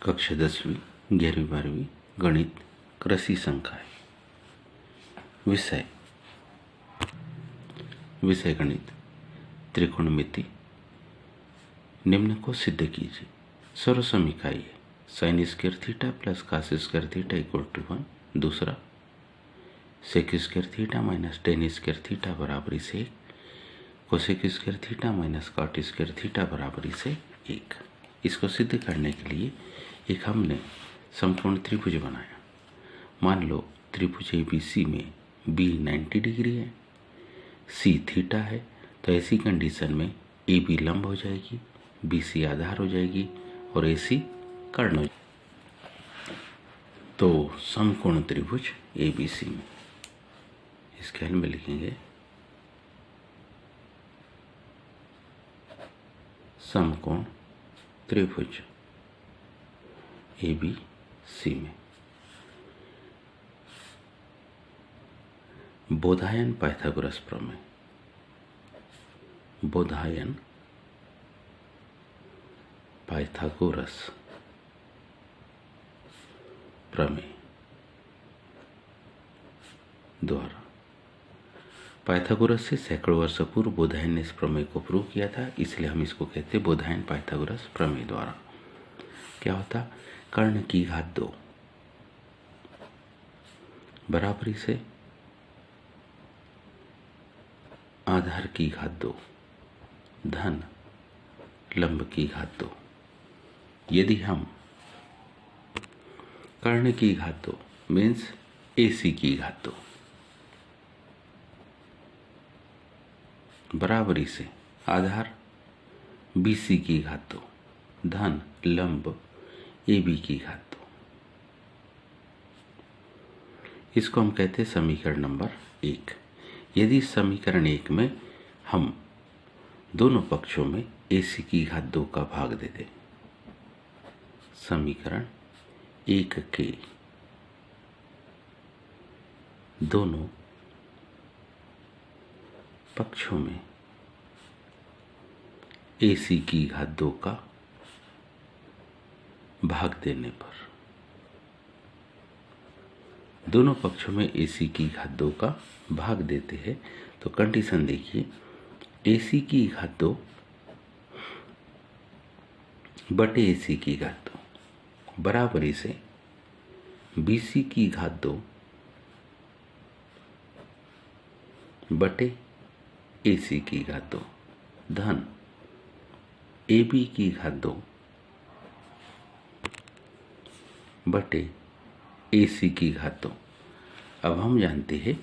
कक्षा 10वीं 11वीं 12वीं गणित कृषि संकाय विषय गणित त्रिकोणमिति। निम्न को सिद्ध कीजिए। सर्व समीकरण है sin square theta plus cos square theta equal to 1। दूसरा sec square theta minus tan square theta बराबर इसे 1। cosec square theta minus cot square theta बराबर इसे 1। इसको सिद्ध करने के लिए एक हमने समकोण त्रिभुज बनाया। मान लो त्रिभुज ABC में B 90 डिग्री है, C थीटा है, तो ऐसी कंडीशन में AB लंब हो जाएगी, BC आधार हो जाएगी और AC कर्ण हो जाएगी। तो समकोण त्रिभुज ABC में इसके हल में लिखेंगे समकोण त्रिभुज ABC में बोधायन पाइथागोरस प्रमेय। बोधायन पाइथागोरस प्रमेय द्वारा पाइथागोरस से सैकड़ों वर्ष पूर्व बोधायन ने इस प्रमेय को प्रूव किया था, इसलिए हम इसको कहते हैं बोधायन पाइथागोरस प्रमेय द्वारा। क्या होता? कर्ण की घात 2 बराबरी से आधार की घात 2 धन लंब की घात 2। यदि हम कर्ण की घात 2 मीन्स AC की घात 2 बराबरी से आधार BC की घात 2 धन लंब AB की घात 2, इसको हम कहते हैं समीकरण नंबर 1। यदि समीकरण 1 में हम दोनों पक्षों में AC की घात 2 का भाग दे दें, समीकरण 1 के दोनों पक्षों में AC की घात 2 का भाग देने पर, दोनों पक्षों में AC की घात 2 का भाग देते हैं तो कंडीशन देखिए, AC की घात 2 बटे AC की घात 2 बराबरी से BC की घात 2 बटे AC की घात 2 धन AB की घात 2 बटे AC की घात 2। अब हम जानते हैं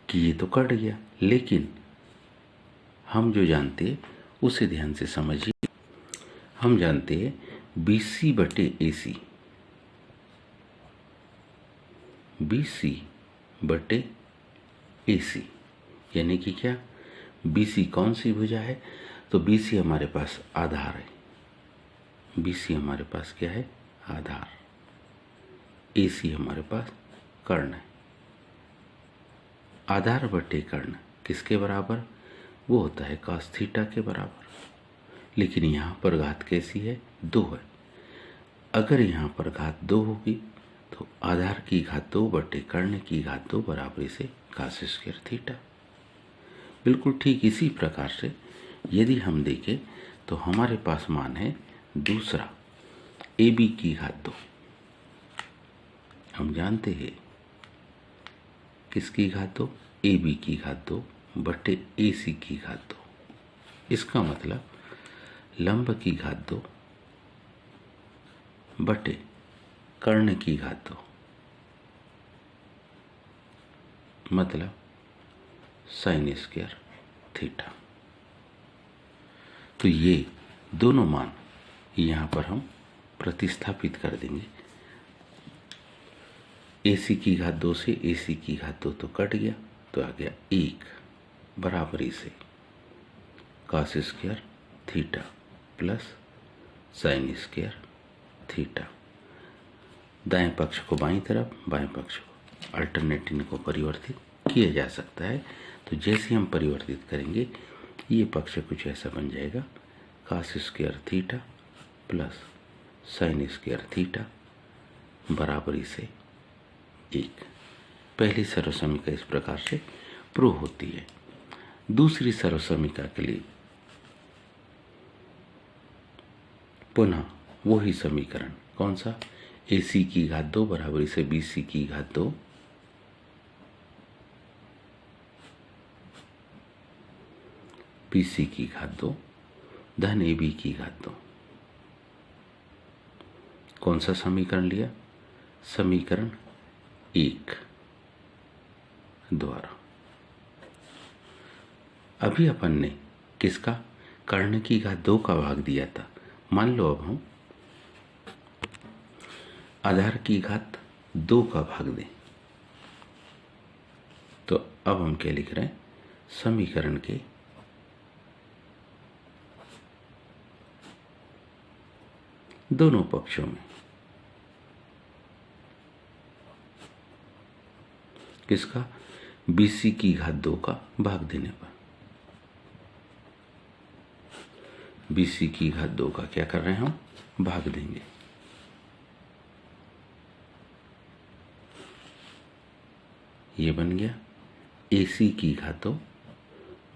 कि ये तो कट गया, लेकिन हम जो जानते हैं उसे ध्यान से समझिए। हम जानते हैं BC बटे AC, BC बटे AC यानी कि क्या? BC कौन सी भुजा है? तो BC हमारे पास आधार है, BC हमारे पास क्या है? आधार। AC हमारे पास कर्ण है। आधार बटे कर्ण किसके बराबर? वो होता है cos थीटा के बराबर। लेकिन यहाँ पर घात कैसी है? 2 है। अगर यहाँ पर घात 2 होगी तो आधार की घात 2 बटे कर्ण की घात 2 बराबर से cos स्क्वायर थीटा। बिल्कुल ठीक इसी प्रकार से यदि हम देखें तो हमारे पास मान है दूसरा AB की घात 2। हम जानते हैं किसकी घात 2? AB की घात 2 बटे AC की घात 2। इसका मतलब लंब की घात 2 बटे कर्ण की घात 2 मतलब sin स्क्वायर थीटा। तो ये दोनों मान यहाँ पर हम प्रतिस्थापित कर देंगे। AC की घात 2 से AC की घात 2 तो कट गया, तो आ गया 1 बराबरी से cos square theta plus sin square theta. दाएं पक्ष को बाईं तरफ, बाएं पक्ष को अल्टरनेटिव को परिवर्तित किया जा सकता है। तो जैसे हम परिवर्तित करेंगे ये पक्ष कुछ ऐसा बन जाएगा cos square theta plus sine square theta बराबरी से 1। पहली सर्वसमीका इस प्रकार से प्रूव होती है। दूसरी सर्वसमीका के लिए पुनः वही समीकरण, कौन सा, AC की घात 2 बराबरी से BC की घात 2 BC की घात 2 धन AB की घात 2। कौन सा समीकरण लिया, समीकरण 1 द्वारा। अभी अपन ने किसका, कर्ण की घात 2 का भाग दिया था। मान लो अब हम आधार की घात 2 का भाग दें, तो अब हम क्या लिख रहे हैं, समीकरण के दोनों पक्षों में किसका, BC की घात 2 का भाग देने पर BC की घात 2 का क्या कर रहे हैं हम, भाग देंगे। ये बन गया AC की घात 2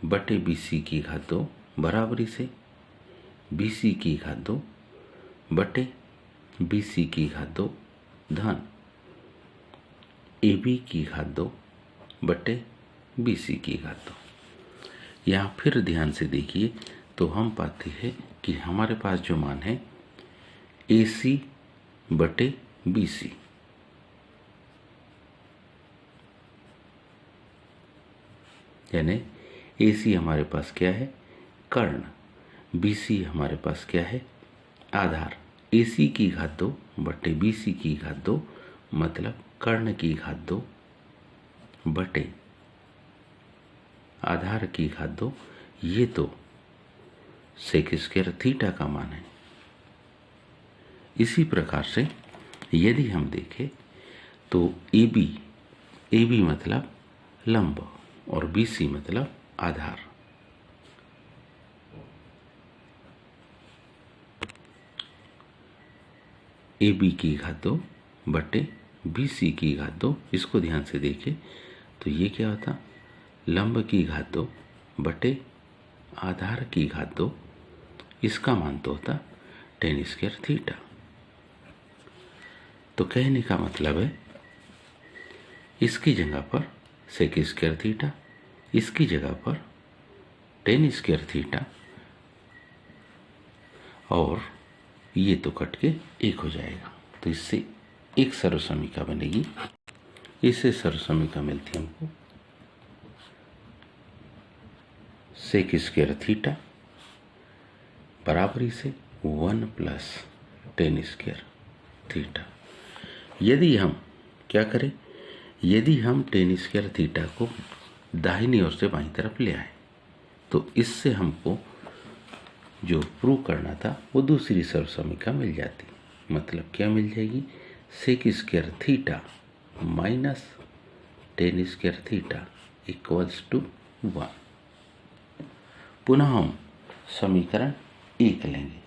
बटे BC की घात 2 बराबरी से BC की घात 2 बटे BC की घात 2 धन AB की घात 2 बटे BC की घात 2। यहाँ फिर ध्यान से देखिए तो हम पाते हैं कि हमारे पास जो मान है AC बटे BC, यानी AC हमारे पास क्या है, कर्ण, BC हमारे पास क्या है, आधार। AC की घात 2 बटे BC की घात 2 मतलब कर्ण की घात 2 बटे आधार की घात 2, ये तो सेक स्क्वायर थीटा का मान है। इसी प्रकार से यदि हम देखें तो AB मतलब लंब और BC मतलब आधार। AB की घात 2 बटे BC की घात 2, इसको ध्यान से देखें तो ये क्या होता, लंब की घात 2 बटे आधार की घात 2, इसका मान तो होता tan स्क्वायर थीटा। तो कहने का मतलब है इसकी जगह पर सेक स्क्वायर थीटा, इसकी जगह पर tan स्क्वायर थीटा, और ये तो कट के 1 हो जाएगा। तो इससे एक सर्वसमीका बनेगी। इससे सर्वसमीका मिलती है हमको सेक स्क्वायर थीटा बराबरी से 1 प्लस tan स्क्वायर थीटा। यदि हम क्या करें, यदि हम tan स्क्वायर थीटा को दाहिनी ओर से बाईं तरफ ले आए तो इससे हमको जो प्रूव करना था वो दूसरी सर्वसमीका मिल जाती। मतलब क्या मिल जाएगी, sec square theta minus tan square theta equals to 1। पुनः हम समीकरण 1 लेंगे,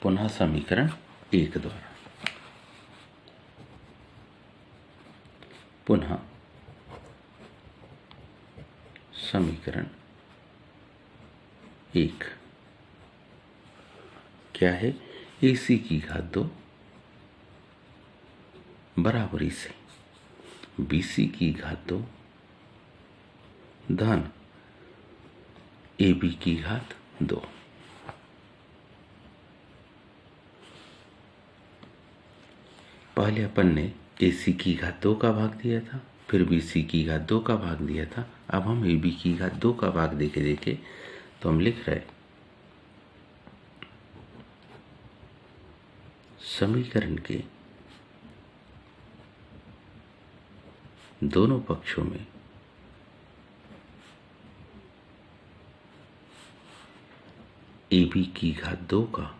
पुनः समीकरण 1 द्वारा, पुनः समीकरण 1 क्या है, AC की घात 2 बराबरी से BC की घात 2 धन AB की घात 2। पहले अपन ने AC की घात 2 का भाग दिया था, फिर BC की घात 2 का भाग दिया था। अब हम AB की घात 2 का भाग देखे तो हम लिख रहे समीकरण के दोनों पक्षों में AB की घात 2 का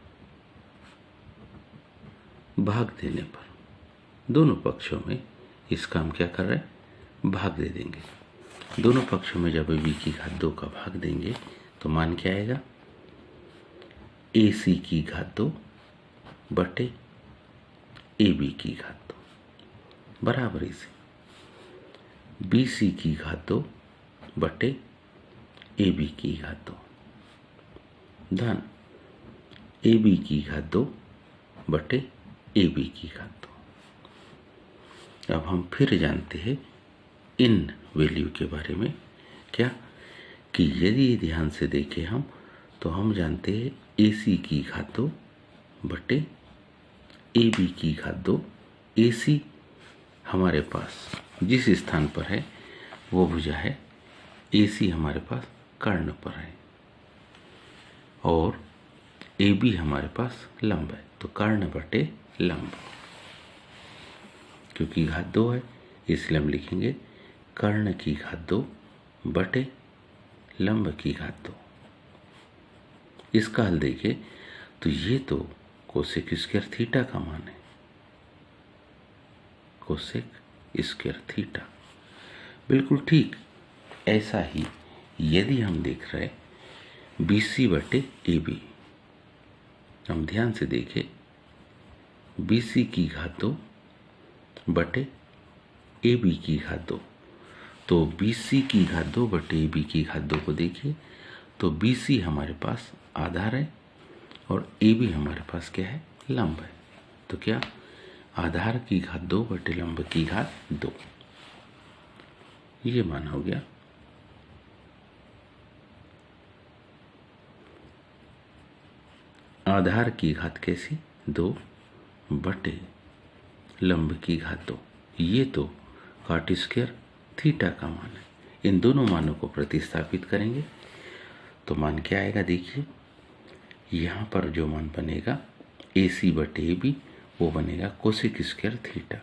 भाग देने पर दोनों पक्षों में इसका हम क्या कर रहे हैं, भाग दे देंगे। दोनों पक्षों में जब AB की घात 2 का भाग देंगे तो मान क्या आएगा, AC की घात 2 बटे ए बी की घात 2 बराबर इसे बी सी की घात 2 बटे ए बी की घात 2 धन ए बी की घात 2 बटे ए बी की घात 2। अब हम फिर जानते हैं इन वैल्यू के बारे में क्या कि यदि ध्यान से देखें हम तो हम जानते हैं ए सी की घात 2 बटे ए बी की घात 2। ए सी हमारे पास जिस स्थान पर है वो भुजा है, ए सी हमारे पास कर्ण पर है और ए बी हमारे पास लंब है, तो कर्ण बटे लंब। क्योंकि घात 2 है इसलिए हम लिखेंगे कर्ण की घात 2 बटे लंब की घात 2। इसका हल देखिए तो ये तो कोसेक स्क्वायर थीटा का मान है, कोसेक स्क्वायर थीटा। बिल्कुल ठीक ऐसा ही यदि हम देख रहे बी सी बटे ए बी, हम ध्यान से देखें बी सी की घात 2 बटे ए बी की घात 2, तो बी सी की घात 2 बटे ए बी की घात 2 को देखिए तो बी सी हमारे पास आधार है और ए बी हमारे पास क्या है, लंब है। तो क्या आधार की घात 2 बटे लंब की घात 2, ये मान हो गया। आधार की घात कैसी 2 बटे लंब की घात 2, ये तो कॉट स्क्वायर थीटा का मान है। इन दोनों मानों को प्रतिस्थापित करेंगे तो मान क्या आएगा, देखिए यहाँ पर जो मान बनेगा ए सी बटे ए बी वो बनेगा कोसेक स्क्वायर थीटा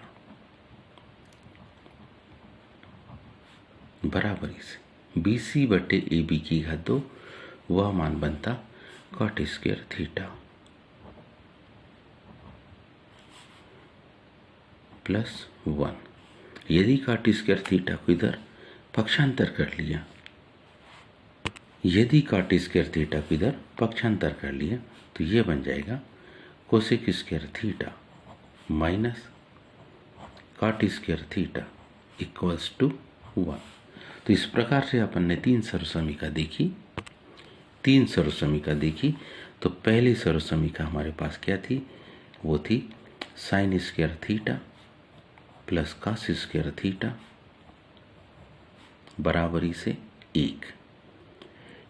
बराबर इसे बी सी बटे ए बी की घात 2, वह मान बनता कॉट स्क्वायर थीटा प्लस 1। यदि कॉट स्क्वायर थीटा को इधर पक्षांतर कर लिया, यदि कॉट स्क्वायर थीटा को इधर पक्षांतर कर लिया तो ये बन जाएगा cosec square theta minus cot square theta equals to 1। तो इस प्रकार से अपन ने 3 सर्वसमीका देखी। 3 सर्वसमीका देखी तो पहली सर्वसमीका हमारे पास क्या थी, वो थी sine square theta plus cos square theta बराबरी से 1।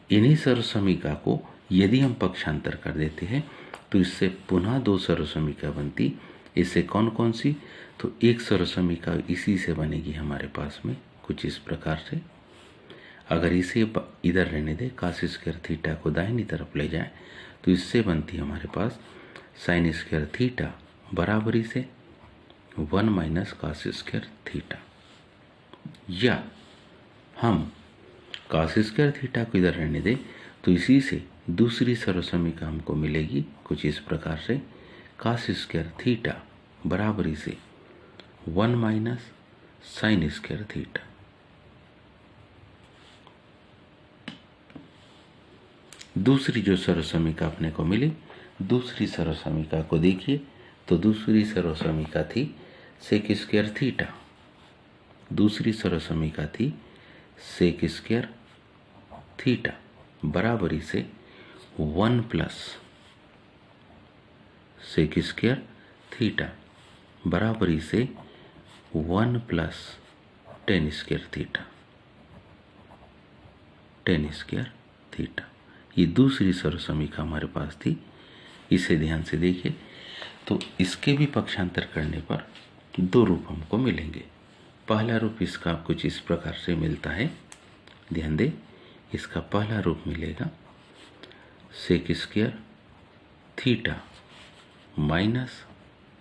इन्हीं सर्वसमीका को यदि हम पक्षांतर कर देते हैं तो इससे पुनः 2 सर्वसमीका बनती। इससे कौन कौन सी, तो एक सर्वसमीका इसी से बनेगी हमारे पास में कुछ इस प्रकार से। अगर इसे इधर रहने दे, कॉस स्क्वायर थीटा को दाहिनी तरफ ले जाए तो इससे बनती हमारे पास साइन स्क्वायर थीटा बराबरी से 1 माइनस कॉस स्क्वायर थीटा। या हम कॉस स्क्वायर थीटा को इधर रहने दें तो इसी से दूसरी सर्वसमीका हमको मिलेगी कुछ इस प्रकार से कॉस स्क्वायर थीटा बराबरी से 1 माइनस साइन स्क्वायर थीटा। दूसरी जो सर्वसमीका अपने को मिली, दूसरी सर्वसमीका को देखिए तो दूसरी सर्वसमीका थी सेक स्क्वायर थीटा। दूसरी सर्वसमीका थी सेक स्क्वायर थीटा बराबरी से 1 प्लस सेक स्क्वायर थीटा बराबरी से 1 plus ten square theta, ten square theta. ये दूसरी सर्वसमीका हमारे पास थी। इसे ध्यान से देखिए तो इसके भी पक्षांतर करने पर 2 रूप हमको मिलेंगे। पहला रूप इसका कुछ इस प्रकार से मिलता है, ध्यान दें इसका पहला रूप मिलेगा sec square theta minus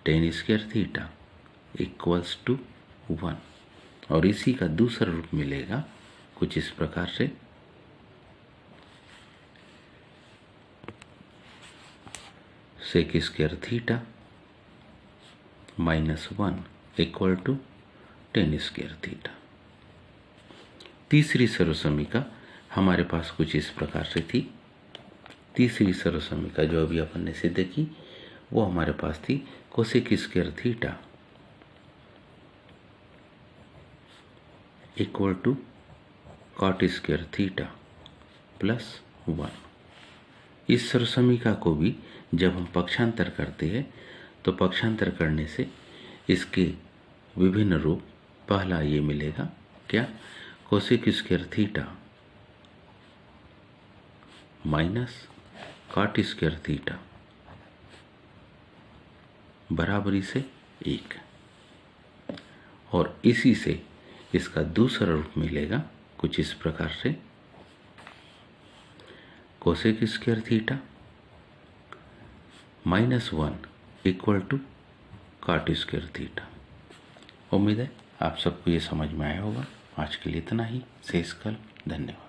tan square theta equals to 1, और इसी का दूसरा रूप मिलेगा कुछ इस प्रकार से sec square theta minus 1 equal to tan square theta. तीसरी सर्वसमीका हमारे पास कुछ इस प्रकार से थी। तीसरी सर्वसमीका जो अभी अपन ने सिद्ध की वो हमारे पास थी cosec square theta equal to cot square theta plus 1। इस सर्वसमीका को भी जब हम पक्षांतर करते हैं तो पक्षांतर करने से इसके विभिन्न रूप, पहला ये मिलेगा क्या, cosec square theta minus cot square theta बराबरी से 1। और इसी से इसका दूसरा रूप मिलेगा कुछ इस प्रकार से, cosec square theta -1 equal to cot square theta. उम्मीद है आप सबको ये समझ में आया होगा। आज के लिए इतना ही। शेष कल। धन्यवाद।